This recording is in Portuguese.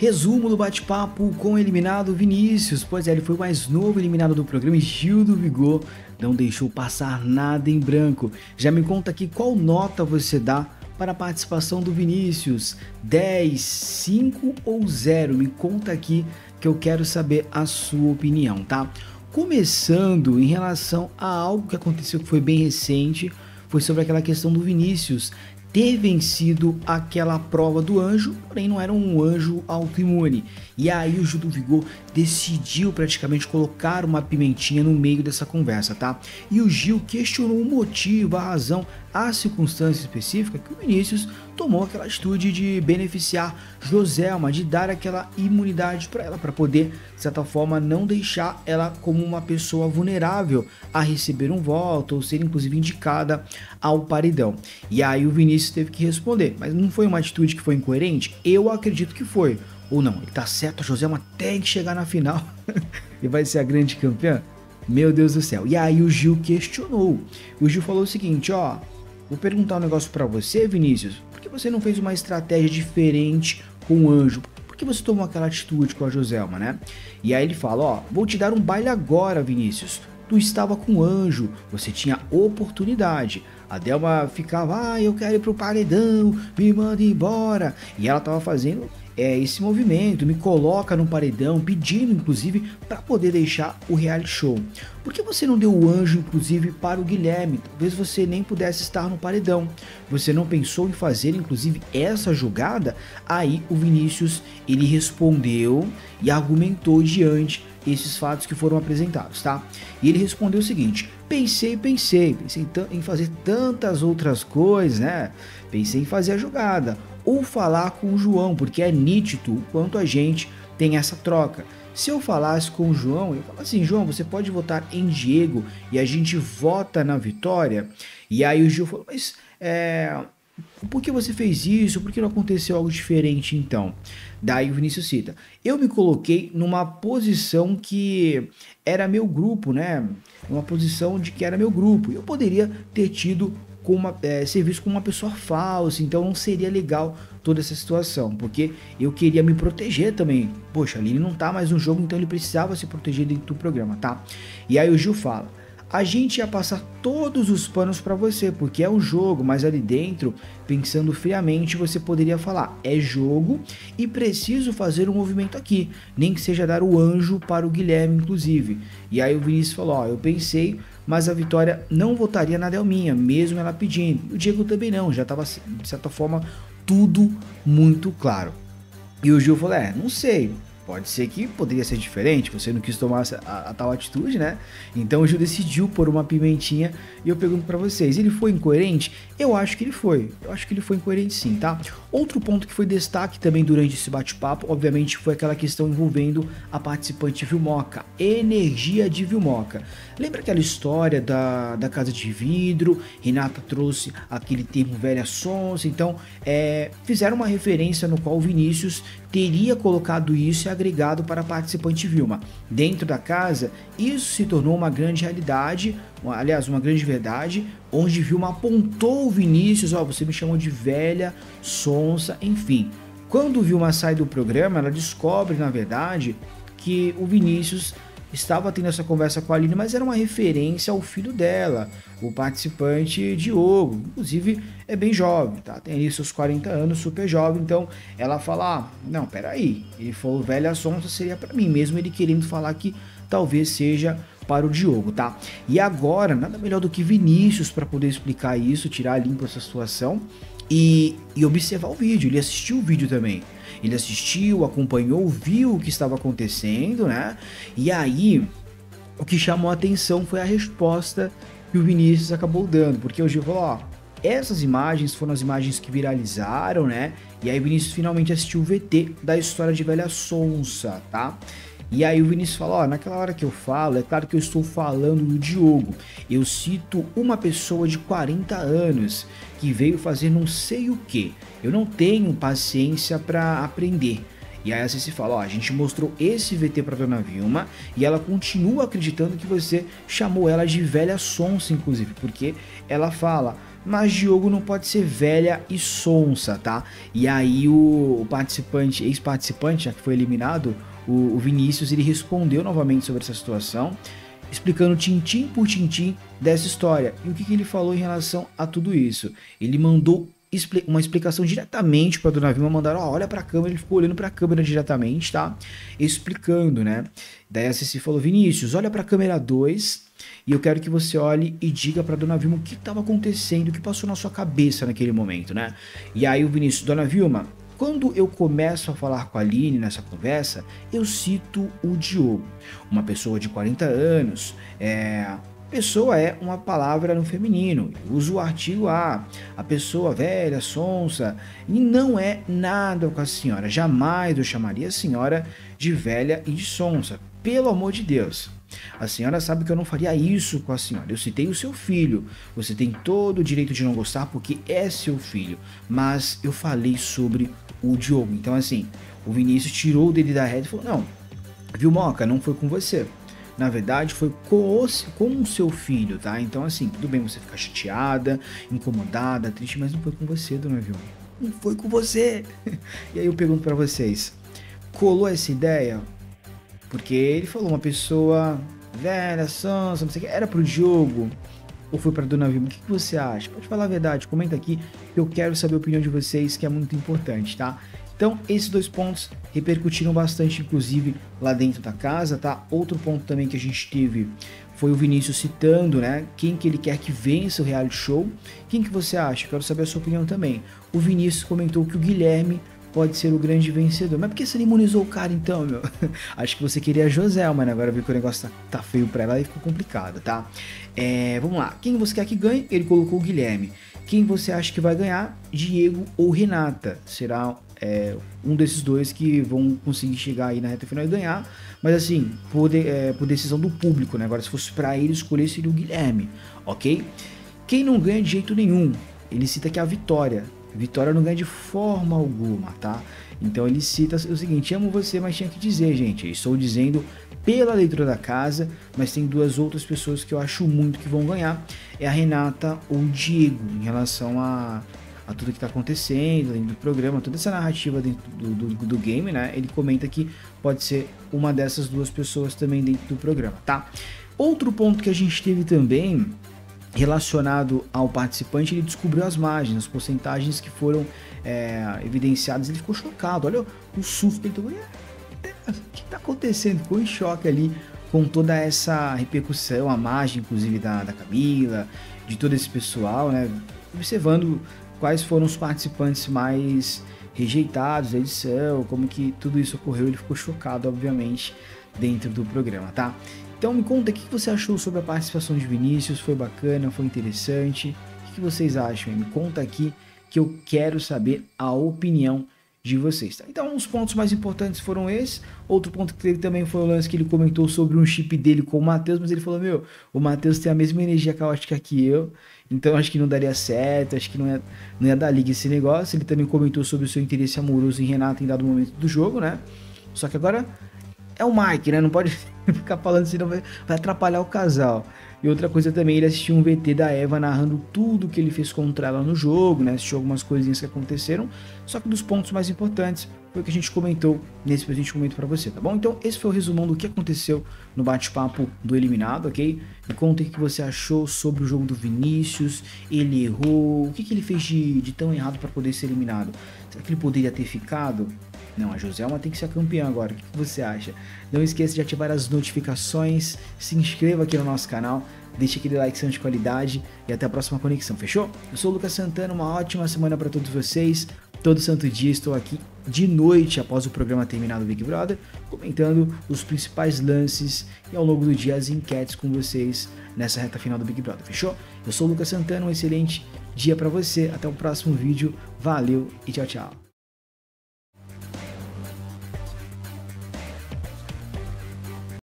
Resumo do bate-papo com o eliminado Vinícius. Pois é, ele foi o mais novo eliminado do programa e Gil do Vigor não deixou passar nada em branco. Já me conta aqui qual nota você dá para a participação do Vinícius. 10, 5 ou 0? Me conta aqui que eu quero saber a sua opinião, tá? Começando em relação a algo que aconteceu que foi bem recente, foi sobre aquela questão do Vinícius ter vencido aquela prova do anjo, porém não era um anjo autoimune. E aí o Gil do Vigor decidiu praticamente colocar uma pimentinha no meio dessa conversa, tá? E o Gil questionou o motivo, a razão, a circunstância específica que o Vinícius tomou aquela atitude de beneficiar Joselma, de dar aquela imunidade para ela, para poder, de certa forma, não deixar ela como uma pessoa vulnerável a receber um voto ou ser inclusive indicada ao paredão. E aí o Vinícius teve que responder, mas não foi uma atitude que foi incoerente? Eu acredito que foi. Ou não, ele tá certo, a Joselma tem que chegar na final e vai ser a grande campeã? Meu Deus do céu. E aí o Gil questionou. O Gil falou o seguinte, ó, vou perguntar um negócio pra você, Vinícius, por que você não fez uma estratégia diferente com o anjo? Por que você tomou aquela atitude com a Joselma, né? E aí ele fala, ó, vou te dar um baile agora, Vinícius. Tu estava com o anjo, você tinha oportunidade. A Delma ficava, eu quero ir pro paredão, me manda embora. E ela tava fazendo esse movimento, me coloca no paredão, pedindo inclusive para poder deixar o reality show. Por que você não deu o anjo inclusive para o Guilherme? Talvez você nem pudesse estar no paredão. Você não pensou em fazer inclusive essa jogada? Aí o Vinícius, ele respondeu e argumentou diante esses fatos que foram apresentados, tá? E ele respondeu o seguinte, pensei em fazer tantas outras coisas, né? Pensei em fazer a jogada, ou falar com o João, porque é nítido o quanto a gente tem essa troca. Se eu falasse com o João, eu falo assim, João, você pode votar em Diego e a gente vota na vitória? E aí o Gil falou, mas por que você fez isso? Por que não aconteceu algo diferente então? Daí o Vinícius cita, eu me coloquei numa posição que era meu grupo, né? Uma posição de que era meu grupo. Eu poderia ter tido ser visto como uma pessoa falsa, então não seria legal toda essa situação, porque eu queria me proteger também. Poxa, ali ele não tá mais no jogo, então ele precisava se proteger dentro do programa, tá? E aí o Gil fala, a gente ia passar todos os panos para você, porque é um jogo, mas ali dentro, pensando friamente, você poderia falar, é jogo e preciso fazer um movimento aqui, nem que seja dar o anjo para o Guilherme, inclusive. E aí o Vinícius falou, ó, eu pensei, mas a Vitória não votaria na Delminha, mesmo ela pedindo. O Diego também não, já estava, de certa forma, tudo muito claro. E o Gil falou, não sei, pode ser que poderia ser diferente, você não quis tomar a tal atitude, né? Então o Gil decidiu pôr uma pimentinha e eu pergunto pra vocês, ele foi incoerente? Eu acho que ele foi, incoerente sim, tá? Outro ponto que foi destaque também durante esse bate-papo, obviamente, foi aquela questão envolvendo a participante Vilmoca, energia de Vilmoca. Lembra aquela história da casa de vidro? Renata trouxe aquele termo velha sonsa, então fizeram uma referência no qual o Vinícius teria colocado isso e agregado para a participante Vilma. Dentro da casa, isso se tornou uma grande realidade, aliás, uma grande verdade, onde Vilma apontou o Vinícius, ó, você me chamou de velha, sonsa, enfim. Quando Vilma sai do programa, ela descobre, na verdade, que o Vinícius estava tendo essa conversa com a Aline, mas era uma referência ao filho dela, o participante Diogo, inclusive é bem jovem, tá? Tem ali seus 40 anos, super jovem, então ela fala, não, peraí, ele falou velha sonsa, seria para mim, mesmo ele querendo falar que talvez seja para o Diogo, tá? E agora, nada melhor do que Vinícius para poder explicar isso, tirar limpo essa situação e observar o vídeo, ele assistiu o vídeo também. Ele assistiu, acompanhou, viu o que estava acontecendo, né? E aí, o que chamou a atenção foi a resposta que o Vinícius acabou dando, porque o Gil falou, ó, essas imagens foram as imagens que viralizaram, né? E aí o Vinícius finalmente assistiu o VT da história de velha sonsa, tá? E aí o Vinícius fala, ó, naquela hora que eu falo, é claro que eu estou falando do Diogo. Eu cito uma pessoa de 40 anos que veio fazer não sei o que. Eu não tenho paciência para aprender. E aí a Ceci fala, ó, a gente mostrou esse VT pra Dona Vilma e ela continua acreditando que você chamou ela de velha sonsa, inclusive, porque ela fala, mas Diogo não pode ser velha e sonsa, tá? E aí o participante, ex-participante, já que foi eliminado, o Vinícius, ele respondeu novamente sobre essa situação, explicando tintim por tintim dessa história. E o que ele falou em relação a tudo isso? Ele mandou uma explicação diretamente para Dona Vilma, mandaram, ó, olha para a câmera, ele ficou olhando para a câmera diretamente, tá? Explicando, né? Daí a Ceci falou, Vinícius, olha para a câmera 2 e eu quero que você olhe e diga para Dona Vilma o que estava acontecendo, o que passou na sua cabeça naquele momento, né? E aí o Vinícius, Dona Vilma, quando eu começo a falar com a Aline nessa conversa, eu cito o Diogo, uma pessoa de 40 anos, pessoa é uma palavra no feminino, eu uso o artigo a pessoa velha, sonsa, e não é nada com a senhora, jamais eu chamaria a senhora de velha e de sonsa, pelo amor de Deus. A senhora sabe que eu não faria isso com a senhora. Eu citei o seu filho. Você tem todo o direito de não gostar porque é seu filho. Mas eu falei sobre o Diogo. Então assim, o Vinícius tirou o dedo da reta e falou, não, viu, Moca, não foi com você. Na verdade, foi com o seu filho, tá? Então assim, tudo bem você ficar chateada, incomodada, triste, mas não foi com você, Dona Vilma. Não foi com você. E aí eu pergunto pra vocês, colou essa ideia? Porque ele falou uma pessoa velha, sonsa, não sei o que, era pro Diogo ou foi pra Dona Vilma? O que você acha? Pode falar a verdade, comenta aqui, eu quero saber a opinião de vocês, que é muito importante, tá? Então, esses dois pontos repercutiram bastante, inclusive, lá dentro da casa, tá? Outro ponto também que a gente teve foi o Vinícius citando, né? Quem que ele quer que vença o reality show. Quem que você acha? Quero saber a sua opinião também. O Vinícius comentou que o Guilherme pode ser o grande vencedor. Mas por que você não imunizou o cara então, meu? Acho que você queria a Joselma, né? Agora viu que o negócio tá feio pra ela e ficou complicado, tá? Vamos lá. Quem você quer que ganhe? Ele colocou o Guilherme. Quem você acha que vai ganhar? Diego ou Renata? Será um desses dois que vão conseguir chegar aí na reta final e ganhar. Mas assim, por decisão do público, né? Agora se fosse pra ele escolher, seria o Guilherme, ok? Quem não ganha de jeito nenhum? Ele cita que é a Vitória. Vitória não ganha de forma alguma, tá? Então ele cita o seguinte, amo você, mas tinha que dizer, gente, eu estou dizendo pela leitura da casa, mas tem duas outras pessoas que eu acho muito que vão ganhar, é a Renata ou o Diego, em relação a tudo que tá acontecendo dentro do programa, toda essa narrativa dentro do game, né? Ele comenta que pode ser uma dessas duas pessoas também dentro do programa, tá? Outro ponto que a gente teve também relacionado ao participante, ele descobriu as margens, as porcentagens que foram evidenciadas, ele ficou chocado, olha o susto que ele tomou, o que está acontecendo? Ficou em choque ali com toda essa repercussão, a margem inclusive da Camila, de todo esse pessoal, né, observando quais foram os participantes mais rejeitados da edição, como que tudo isso ocorreu, ele ficou chocado, obviamente, dentro do programa, tá? Então me conta o que você achou sobre a participação de Vinícius, foi bacana, foi interessante? O que vocês acham? Me conta aqui que eu quero saber a opinião de vocês, tá? Então os pontos mais importantes foram esses. Outro ponto que teve também foi o lance que ele comentou sobre um chip dele com o Matheus, mas ele falou, meu, o Matheus tem a mesma energia caótica que eu, então acho que não daria certo, acho que não ia dar liga esse negócio. Ele também comentou sobre o seu interesse amoroso em Renata em dado momento do jogo, né? Só que agora é o Mike, né? Não pode ficar falando assim, não vai atrapalhar o casal. E outra coisa também, ele assistiu um VT da Eva narrando tudo que ele fez contra ela no jogo, né? Assistiu algumas coisinhas que aconteceram. Só que dos pontos mais importantes foi o que a gente comentou nesse presente momento pra você, tá bom? Então esse foi o resumão do que aconteceu no bate-papo do eliminado, ok? Me conta o que você achou sobre o jogo do Vinícius, ele errou, o que ele fez de tão errado para poder ser eliminado? Será que ele poderia ter ficado? Não, a Joselma tem que ser a campeã agora, o que você acha? Não esqueça de ativar as notificações, se inscreva aqui no nosso canal, deixe aquele like de qualidade e até a próxima conexão, fechou? Eu sou o Lucas Santana, uma ótima semana para todos vocês, todo santo dia estou aqui de noite após o programa terminar do Big Brother, comentando os principais lances e ao longo do dia as enquetes com vocês nessa reta final do Big Brother, fechou? Eu sou o Lucas Santana, um excelente dia para você, até o próximo vídeo, valeu e tchau, tchau!